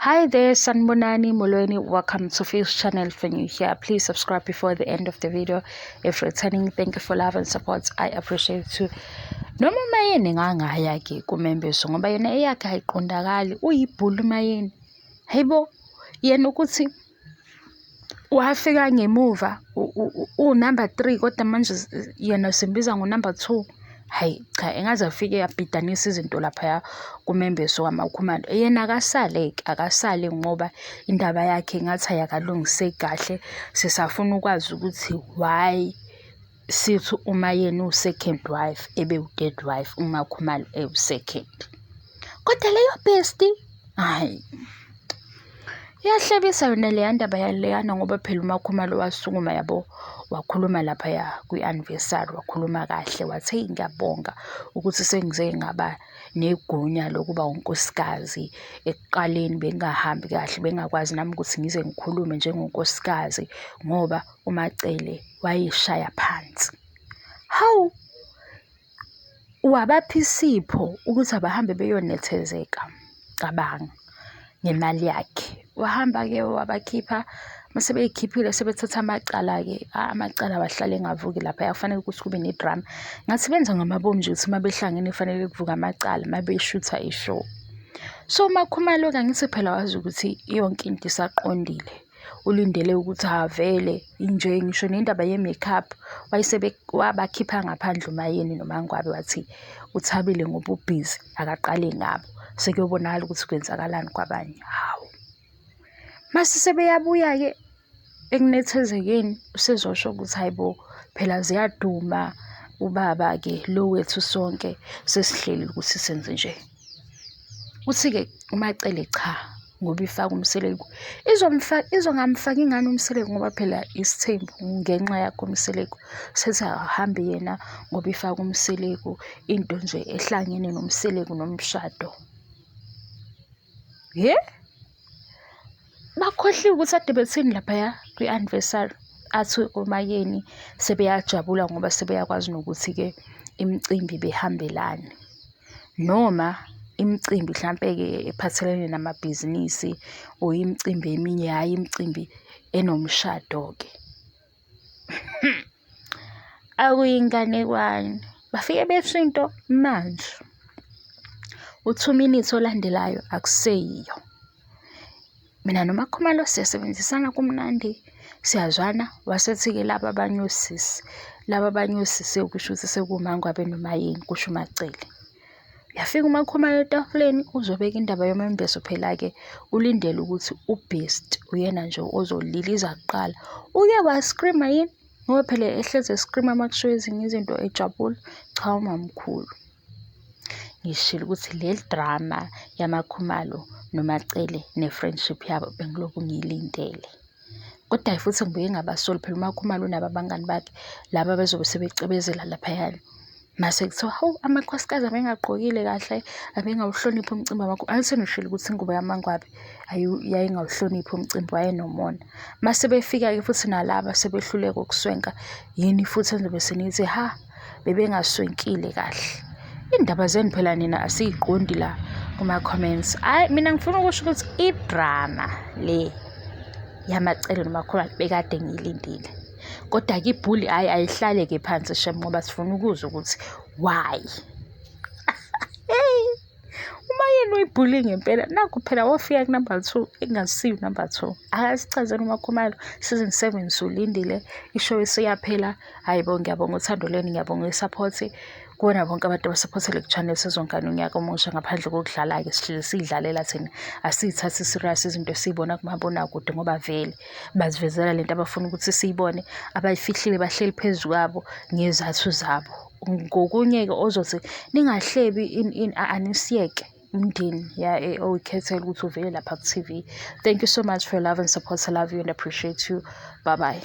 Hi there, Sanbonani Molweni. Welcome to Phil's channel. If you're new here, please subscribe before the end of the video. If returning, thank you for love and support. I appreciate it too. Noma Mayeni ngangaya ke kumembeso ngoba yena eyakhe ayiqondakali uyibhulu Mayeni. Hayibo yena ukuthi wafika ngemuva number 3 kodwa manje yena simbiza number 2. Hayi cha engaze afike yabhidanisa izinto lapha kumembeso waMakhumalo yena akasale ngoba indaba yakhe ngathi ayakalungiseki kahle. Sisafuna ukwazi ukuthi why sithi uMayeni second wife ebe dead wife uMakhumalo second, kodwa leyo bestie hayi yahlebisa yona le ndaba yaleyana ngoba phela uMakhumalo wasukuma yabo wakhuluma lapha kwi-anniversary wakhuluma kahle wathi ngiyabonga ukuthi sengize ngaba negunya lokuba unkosikazi. Ekuqaleni bengahambi kahle bengakwazi nami ukuthi ngize ngikhulume njengonkosikazi ngoba uMacele wayishaya phansi. Hawu wabapha isipho ukuthi abahambe beyonethezeka cabanga ngemali yakhe. Wahamba ke wabakhipha mase beyikhiphile sebethatha amacala ke amacala wahlala engavuki lapha yafanele ukuthi kube nedrama ngathi benza ngamabomu nje ukuthi mabehlangene kufanele kuvuka amacala mabeshutha ishow. So Makhumalo kangithi phela wazi ukuthi yonke into isaqondile ulindele ukuthi avele inje ngisho nendaba ye-makeup wabakhipha ngaphandle uMayeni noMangwabi wathi uthabile ngoba ubhizi akaqale ngabo sekuyobonakala ukuthi kwenzakalani kwabanye. Hawu mase sebeyabuya ke ekunethezekeni usezosho ukuthi hayibo phela ziyaduma ubaba ke lo wethu sonke sesihleli ukuthi senze nje. Uthi ke uMacele cha ngoba ifaka umseleko izongamfaka ingane umseleko ngoba phela Isithembu ngenxa yakho umseleko sethi ahambe yena ngoba ifaka umseleko into nje ehlangene nomseleko nomshado. Bakhohliwe ukuthi ade bethini lapha kwi-anniversary athi uMayeni sebeyajabula ngoba sebeyakwazi nokuthi ke imicimbi behambelane noma imicimbi mhlambe ke ephathelene namabhizinisi o imicimbi eminye hayi imicimbi enomshado ke. Akuyinganekwane bafike beshinto manje u2 minutes olandelayo akuseyiyo. Mina noMakhumalo siyasebenzisana kumnandi siyazwana wasethi ke laba abanyosisi ukusho ukuthi sekumangwabe noMayeni kusho uMacele. Yafika uMakhumalo etafuleni uzobeka indaba yomembeso phela ke ulindele ukuthi ubest uyena nje ozoliliza kuqala. Uke wascreama yini ngoba phela ehleze escreama makusho ezinye izinto ejabula cha umamkhulu. Ngishilo ukuthi le drama yaMakhumalo noMacele ne-friendship yabo bengiloku ngiyilindele. Kodwa futhi ngibuye ngabasoli phela uMakhumalo unabangani bakhe laba bezobe sebecebezela lapha yana. Mase kuthiwa hawu amakhosikazi abengagqokile kahle abengawuhloniphi umcimbi wakho. Angisenoshilo ukuthi ingubo yaMangwabi yayingawuhloniphi umcimbi wayenomona. Mase befika ke futhi nalaba sebehluleka ukuswenka yini futhi enzobe senithi ha bebengaswenkile kahle. Indaba zeni phela nina asiyiqondi la kuma comments. Hayi mina ngifuna ukusho ukuthi idrama le yaMacele noMakhumalo bekade ngiyilindile. Kodwa ke ibhuli hayi ayihlale ke phansi shem ngoba sifuna ukuzwa ukuthi why. Umayeni uyibhuli ngempela nakho phela wafika number 2 engasiyo number 2. Akasichazela uMakhumalo season 7 solindile ishow isiyaphela. Hayibo ngiyabonga uthando lweni ngiyabonga isupport kuona bonke abantu abasupport le channel sezonkana unyaka omusha ngaphandle kokudlala ke sihlele sidlalela thina asithathi serious izinto esizibona kumabona kude ngoba vele bazivezela lento abafuna ukuthi siyibone abayifihlile bahleli phezulu kwabo ngezathu zabo. Ngokunye ke ozothi ningahlebi anisiyeke umndeni oyikhethela ukuthi uvele lapha ku TV. Thank you so much for your love and support. I love you and appreciate you. Bye bye.